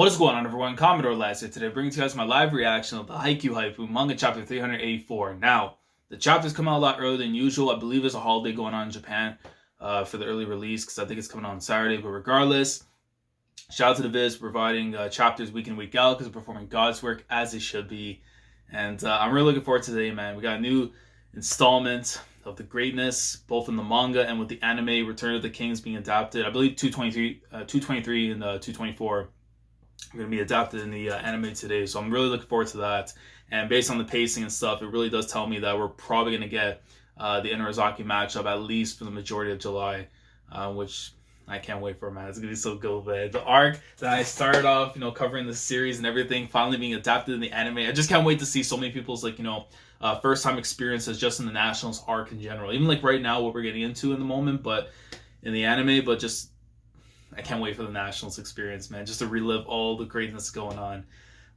What is going on, everyone? Commodore last year today, bringing to you guys my live reaction of the Haikyu manga chapter 384. Now, the chapters come out a lot earlier than usual. I believe there's a holiday going on in Japan for the early release because I think it's coming out on Saturday. But regardless, shout out to the Viz for providing chapters week in, week out because they're performing God's work as it should be. And I'm really looking forward to today, man. We got a new installment of the greatness, both in the manga and with the anime Return of the Kings being adapted. I believe 223 and 224 are going to be adapted in the anime today. So I'm really looking forward to that. And based on the pacing and stuff, it really does tell me that we're probably going to get the Inarizaki matchup at least for the majority of July, which I can't wait for, man. It's going to be so good, man. The arc that I started off, covering the series and everything, finally being adapted in the anime. I just can't wait to see so many people's, first-time experiences just in the Nationals arc in general. Even, right now, what we're getting into in the moment, but in the anime, but just I can't wait for the Nationals experience, man, just to relive all the greatness going on.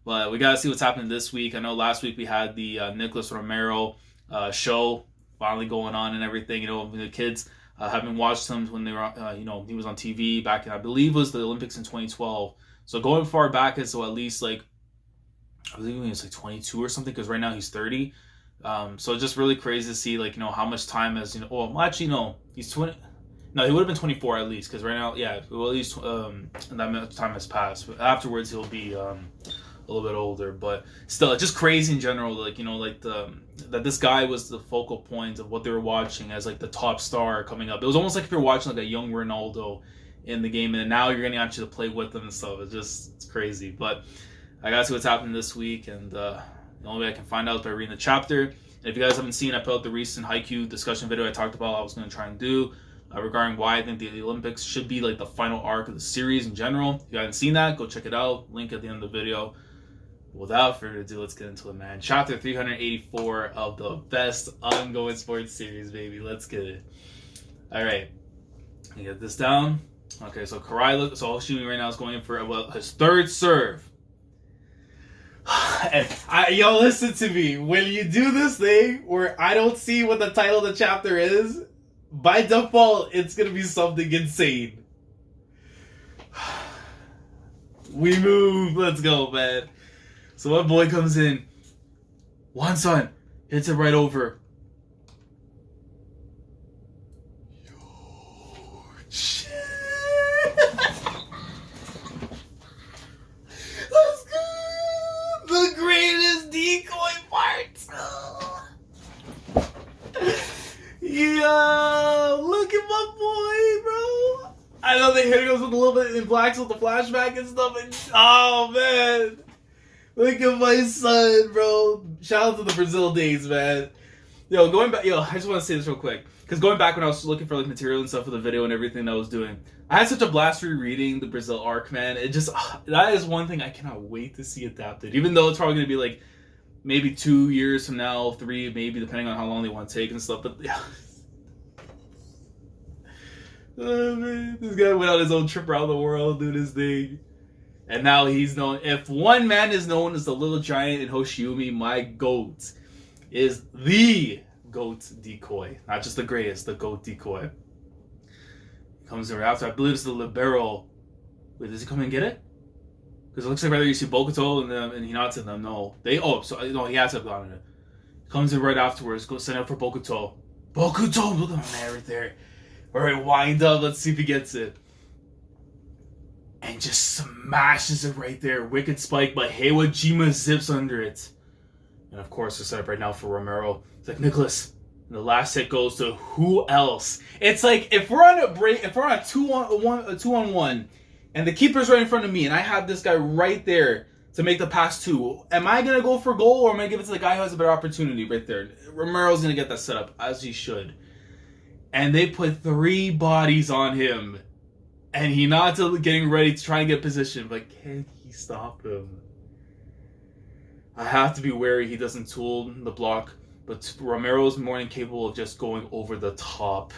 But we got to see what's happening this week. I know last week we had the Nicholas Romero show finally going on and everything. The kids having watched him when they were, he was on TV back in, I believe, was the Olympics in 2012. So going far back as so at least, I believe he was 22 or something, because right now he's 30. So just really crazy to see, how much time has, he's 20. No, he would have been 24 at least, because right now, at least that much time has passed. But afterwards, he'll be a little bit older. But still, just crazy in general, that this guy was the focal point of what they were watching as, the top star coming up. It was almost like if you're watching, a young Ronaldo in the game, and now you're going to actually play with them and stuff. It's crazy. But I got to see what's happening this week, and the only way I can find out is by reading the chapter. And if you guys haven't seen, I put out the recent Haikyu discussion video I talked about I was going to try and do. Regarding why I think the Olympics should be the final arc of the series in general. If you haven't seen that, go check it out. Link at the end of the video. Without further ado, let's get into it, man. Chapter 384 of the best ongoing sports series, baby. Let's get it. All right. Get this down. Okay, so Karai, so Shumi right now is going in for his third serve. And listen to me. When you do this thing where I don't see what the title of the chapter is, by default, it's going to be something insane. We move. Let's go, man. So my boy comes in. Wansan hits it right over. Yo, shit. Let's go. The greatest decoy part. Yo, look at my boy, bro. I know they hit us with a little bit in blacks with the flashback and stuff. Oh, man. Look at my son, bro. Shout out to the Brazil days, man. Going back, I just want to say this real quick. Because going back when I was looking for material and stuff for the video and everything that I was doing, I had such a blast rereading the Brazil arc, man. It just, that is one thing I cannot wait to see adapted. Even though it's probably going to be maybe 2 years from now, 3 maybe, depending on how long they want to take and stuff. But yeah. Oh, man. This guy went on his own trip around the world doing his thing. And now he's known. If one man is known as the little giant in Hoshiumi, my GOAT is the GOAT decoy. Not just the greatest, the GOAT decoy. He comes in right after. I believe it's the libero. Wait, does he come and get it? Because it looks like rather you see Bokuto and Hinata and them. No. He has to have gotten it. Comes in right afterwards. Go send up for Bokuto. Bokuto! Look at my man right there. Alright, wind up. Let's see if he gets it. And just smashes it right there. Wicked spike, but Heiwajima zips under it. And of course, they're set up right now for Romero. It's like, Nicholas. And the last hit goes to who else? It's like, if we're on a break, if we're on a 2-on-1, and the keeper's right in front of me, and I have this guy right there to make the pass to, am I going to go for goal, or am I going to give it to the guy who has a better opportunity right there? Romero's going to get that set up, as he should. And they put 3 bodies on him. And Hinata getting ready to try and get position. But can he stop him? I have to be wary he doesn't tool the block. But Romero's more than capable of just going over the top.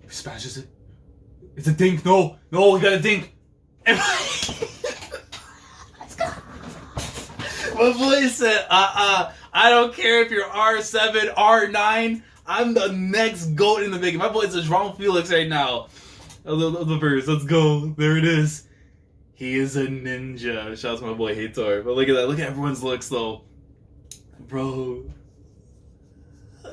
He smashes it. It's a dink. No, he got a dink. Let's go. My boy said, I don't care if you're R7, R9. I'm the next GOAT in the making. My boy's a João Felix right now. the birds. Let's go. There it is. He is a ninja. Shout out to my boy Hator. But look at that. Look at everyone's looks though. Bro.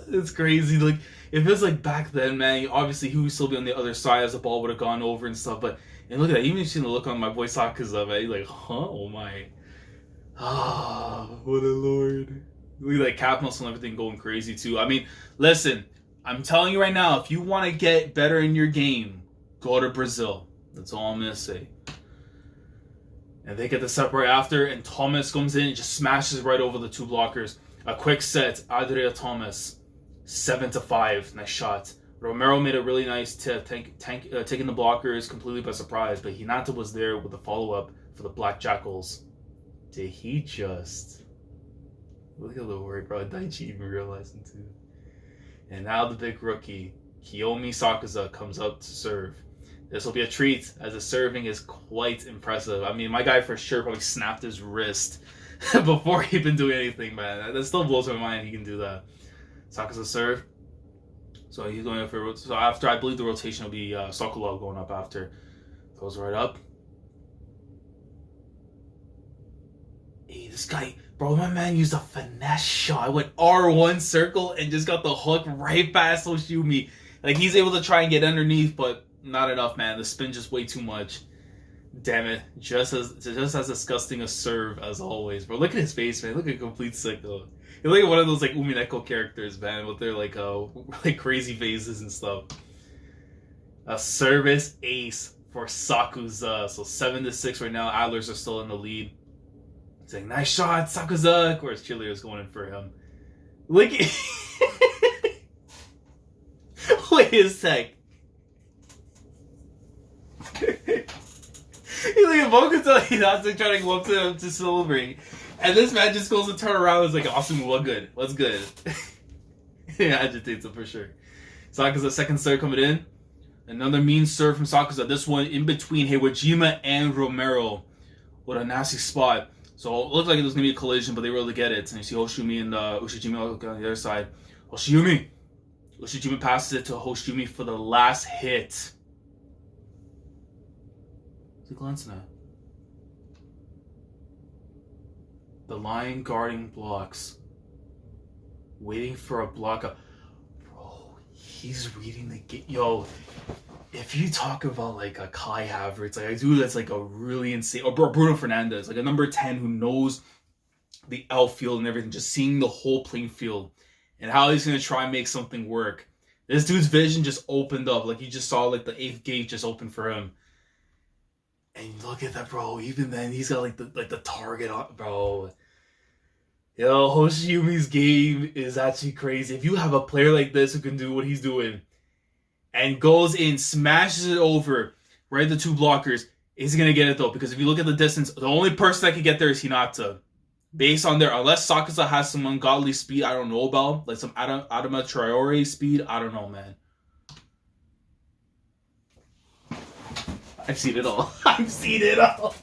It's crazy. Like, if it was like back then, man, obviously he would still be on the other side as the ball would have gone over and stuff. But and look at that. Even if you seen the look on my boy Sakuza, man, he's like, huh? Oh my. Ah, what a lord. Look at that cap muscle and everything going crazy too. I mean, listen, I'm telling you right now, if you want to get better in your game, go to Brazil. That's all I'm gonna say. And they get the set right after, and Thomas comes in and just smashes right over the two blockers. A quick set, Adria Thomas, 7-5, nice shot. Romero made a really nice tip, taking the blockers completely by surprise, but Hinata was there with the follow-up for the Black Jackals. Did he just... Look at the word, bro. Daichi even realizing too. And now the big rookie, Kiyomi Sakuza, comes up to serve. This will be a treat, as the serving is quite impressive. I mean, my guy for sure probably snapped his wrist before he even doing anything, man. That still blows my mind he can do that. Sakuza serve. So he's going up for... So after, I believe the rotation will be Sokolov going up after. Goes right up. Hey, this guy... Bro, my man used a finesse shot. I went R1 circle and just got the hook right past Hoshimi. Like, he's able to try and get underneath, but not enough, man. The spin just way too much. Damn it. Just as disgusting a serve as always, bro. Look at his face, man. Look at complete sicko. He's like one of those, like, Umineko characters, man, with their, like crazy faces and stuff. A service ace for Sakuza. So 7-6 right now. Adlers are still in the lead. Saying, nice shot, Sakuza. Of course, Chiller's going in for him. Look at... Wait a sec. He's like a Bokuto, Hinata trying to go up to him to celebrate. And this man just goes to turn around and is like, awesome, what good? What's good? Yeah, agitates him for sure. Sakuza second serve coming in. Another mean serve from Sakuza. This one in between Heiwajima and Romero. What a nasty spot. So it looked like it was going to be a collision, but they were able to get it. And you see Hoshimi and Ushijima on the other side. Ushijima passes it to Hoshimi for the last hit. What's he glancing at? The line guarding blocks. Waiting for a block up. Bro, he's reading the game. Yo, if you talk about like a Kai Havertz, like a dude that's like a really insane, or Bruno Fernandes, like a number 10 who knows the outfield and everything, just seeing the whole playing field and how he's going to try and make something work. This dude's vision just opened up. Like, you just saw like the 8th gate just open for him. And look at that, bro. Even then, he's got like the target on, bro. Yo, Hoshiyumi's game is actually crazy. If you have a player like this who can do what he's doing and goes in, smashes it over, right, the two blockers, he's going to get it though. Because if you look at the distance, the only person that can get there is Hinata. Based on there, unless Sakuza has some ungodly speed I don't know about, like some Adama Traore speed, I don't know, man. I've seen it all. I've seen it all.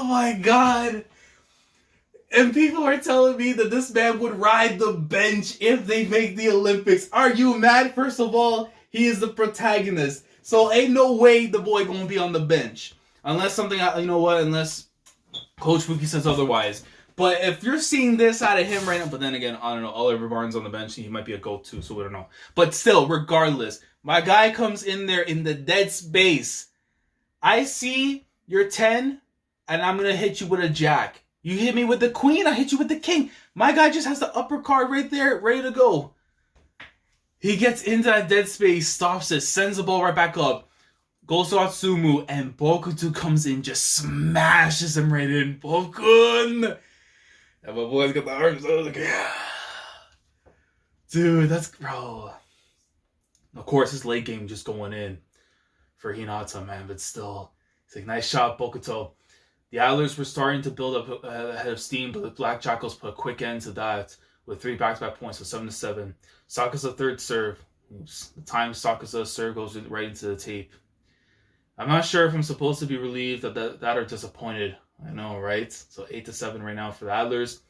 My God. And people are telling me that this man would ride the bench if they make the Olympics. Are you mad? First of all, he is the protagonist. So ain't no way the boy gonna be on the bench. Unless something, you know what, unless Coach Fuki says otherwise. But if you're seeing this out of him right now, but then again, I don't know, Oliver Barnes on the bench, he might be a GOAT too, so we don't know. But still, regardless, my guy comes in there in the dead space. I see your 10, and I'm going to hit you with a jack. You hit me with the queen, I hit you with the king. My guy just has the upper card right there, ready to go. He gets into that dead space, stops it, sends the ball right back up. Goes to Atsumu, and Bokuto comes in, just smashes him right in. Bokun! And my boy's got the arms. I was like, yeah. Dude, that's... Bro. Of course, his late game just going in for Hinata, man. But still, it's like, nice shot, Bokuto. The Adlers were starting to build up ahead of steam, but the Black Jackals put a quick end to that with 3 back-to-back points, so 7-7. Sakuza third serve. Oops. The time Sakuza's serve goes right into the tape. I'm not sure if I'm supposed to be relieved that or disappointed. I know, right? So 8-7 right now for the Adlers.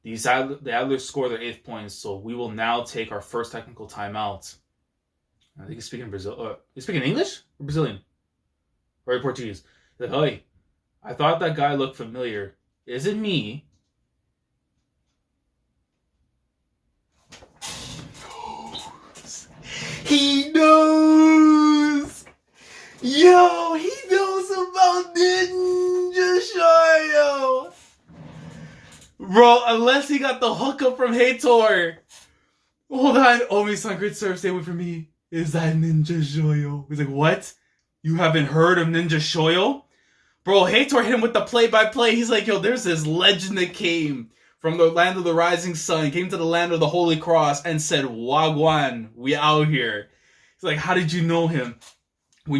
The Adlers score their 8th points, so we will now take our first technical timeout. I think he's speaking Brazil. He's speaking English or Brazilian or Portuguese. He's like, "Hey, I thought that guy looked familiar. Is it me?" He knows. Yo, he knows about Ninja Shoyo. Bro, unless he got the hookup from Heitor. Hold on. Oh, my son, great serve. Stay away from me. Is that Ninja Shoyo? He's like, what? You haven't heard of Ninja Shoyo? Bro, Heitor hit him with the play-by-play. He's like, yo, there's this legend that came from the land of the rising sun, came to the land of the Holy Cross, and said, Wagwan, we out here. He's like, how did you know him? How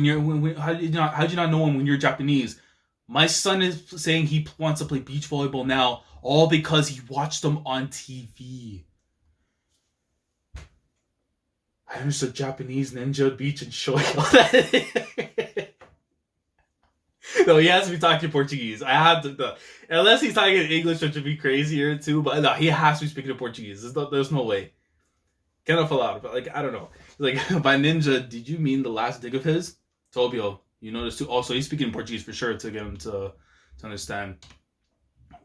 did you not know him when you're Japanese? My son is saying he wants to play beach volleyball now, all because he watched them on TV. I understood Japanese, ninja, beach, and shoyo. No, he has to be talking Portuguese. I have to, unless he's talking in English, which would be crazier too. But no, he has to be speaking in Portuguese. There's no way. Cannot fall out. But I don't know. Like, by ninja, did you mean the last dig of his? Tobio, you notice too. Also, he's speaking Portuguese for sure to get him to understand.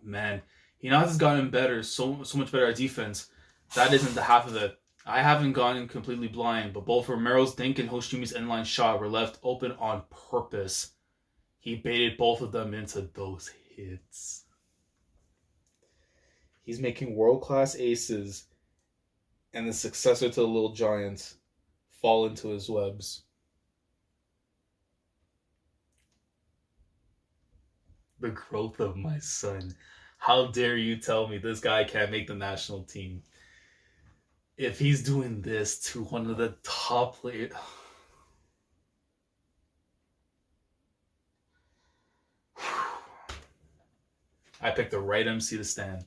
Man, Hinata's gotten better, so much better at defense. That isn't the half of it. I haven't gone completely blind, but both Romero's dink and Hoshiumi's inline shot were left open on purpose. He baited both of them into those hits. He's making world-class aces, and the successor to the Little Giants fall into his webs. The growth of my son. How dare you tell me this guy can't make the national team? If he's doing this to one of the top players... I picked the right MC to stand.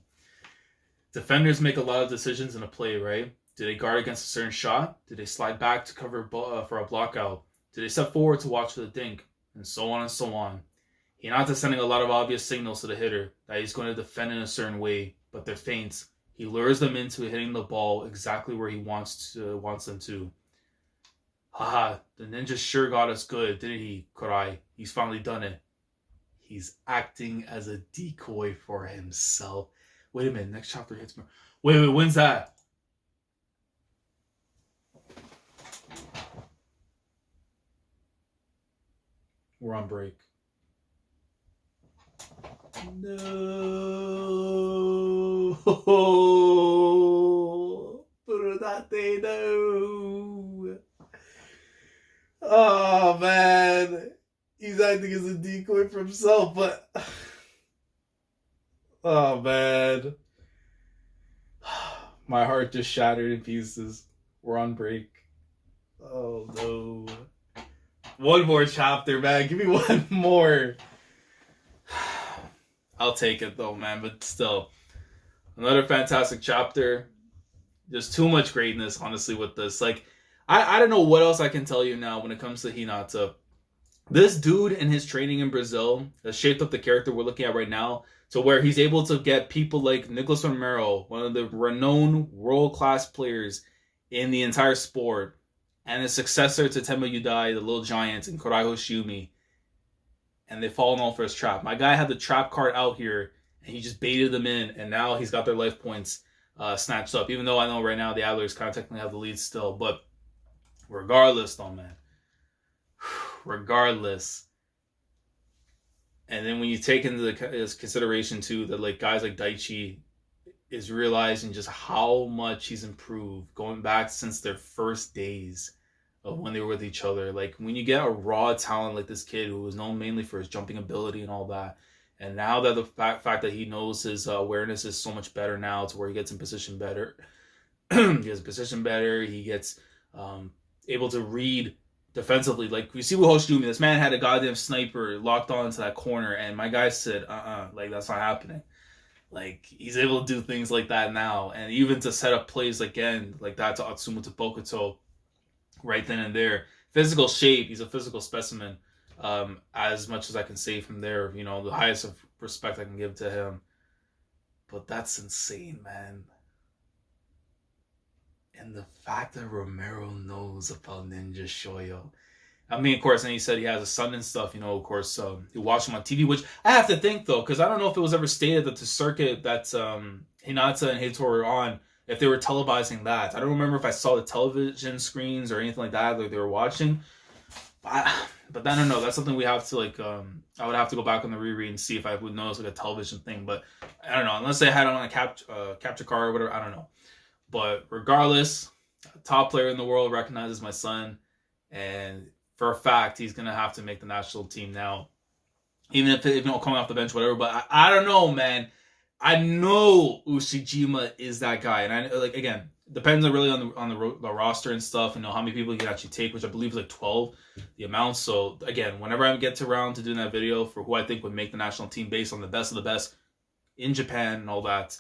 Defenders make a lot of decisions in a play, right? Do they guard against a certain shot? Do they slide back to cover for a block out? Do they step forward to watch for the dink? And so on and so on. Hinata's sending a lot of obvious signals to the hitter that he's going to defend in a certain way, but they're feints. He lures them into hitting the ball exactly where he wants them to. Haha, the ninja sure got us good, didn't he, Korai? He's finally done it. He's acting as a decoy for himself. Wait a minute, next chapter hits me. Wait, when's that? We're on break. No. Furudate, no. Oh, man. He's acting as a decoy for himself, but... Oh, man. My heart just shattered in pieces. We're on break. Oh, no. One more chapter, man. Give me one more. I'll take it, though, man. But still, another fantastic chapter. There's too much greatness, honestly, with this. Like, I don't know what else I can tell you now when it comes to Hinata. This dude and his training in Brazil has shaped up the character we're looking at right now to where he's able to get people like Nicholas Romero, one of the renowned world-class players in the entire sport, and his successor to Tenma Yudai, the Little Giants, and Korai Hoshiumi. And they've fallen all for his trap. My guy had the trap card out here, and he just baited them in, and now he's got their life points snatched up. Even though I know right now the Adlers kind of technically have the lead still. But regardless, though, man. Regardless. And then when you take into consideration, too, that like guys like Daichi is realizing just how much he's improved going back since their first days of when they were with each other. Like, when you get a raw talent like this kid who was known mainly for his jumping ability and all that, and now that the fact that he knows his awareness is so much better now to where he gets in position better, he gets position better, he gets able to read defensively. Like, we see with Hoshiumi, this man had a goddamn sniper locked on to that corner, and my guy said, like, that's not happening. Like, he's able to do things like that now, and even to set up plays again like that to Atsumu to Bokuto right then and there. Physical shape, he's a physical specimen. as much as I can say from there. You know, the highest of respect I can give to him. But that's insane, man. And the fact that Romero knows about Ninja Shoyo. I mean, of course, and he said he has a son and stuff, you know, of course, he watched him on TV, which I have to think, though, because I don't know if it was ever stated that the circuit that Hinata and Heitor were on, if they were televising that. I don't remember if I saw the television screens or anything like that, like they were watching. But I don't know. That's something we have to, like, I would have to go back on the reread and see if I would notice, like, a television thing. But I don't know. Unless they had it on a capture card or whatever, I don't know. But regardless, top player in the world recognizes my son. And for a fact, he's going to have to make the national team now. Even if, you know, coming off the bench, whatever. But I don't know, man. I know Ushijima is that guy. And I, like, again, depends really on the roster and stuff, and know how many people you can actually take, which I believe is like 12, the amount. So again, whenever I get around to doing that video for who I think would make the national team based on the best of the best in Japan and all that,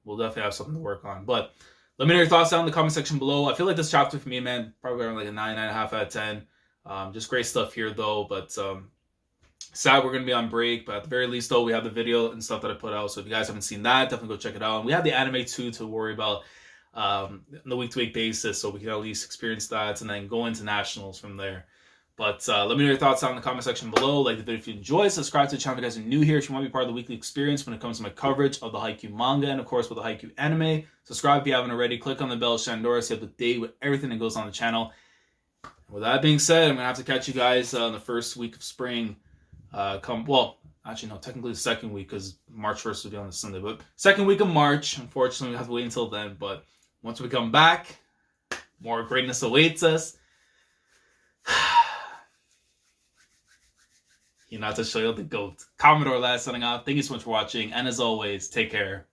we'll definitely have something to work on. But let me know your thoughts down in the comment section below. I feel like this chapter for me, man, probably around like a 9.5 out of 10. Just great stuff here though, but sad we're going to be on break, but at the very least, though, we have the video and stuff that I put out. So if you guys haven't seen that, definitely go check it out. And we have the anime, too, to worry about on the week-to-week basis, so we can at least experience that and then go into nationals from there. But let me know your thoughts down in the comment section below. Like the video if you enjoy. Subscribe to the channel if you guys are new here. If you want to be part of the weekly experience when it comes to my coverage of the Haikyu manga and, of course, with the Haikyu anime. Subscribe if you haven't already. Click on the bell, Shandora, so you have the date with everything that goes on the channel. And with that being said, I'm going to have to catch you guys in the first week of spring. Actually, no, technically the second week, because March 1st will be on the Sunday, but second week of March. Unfortunately, we have to wait until then, but once we come back, more greatness awaits us. Hinata Shoyo the GOAT. Commodore last signing off. Thank you so much for watching, and as always, take care.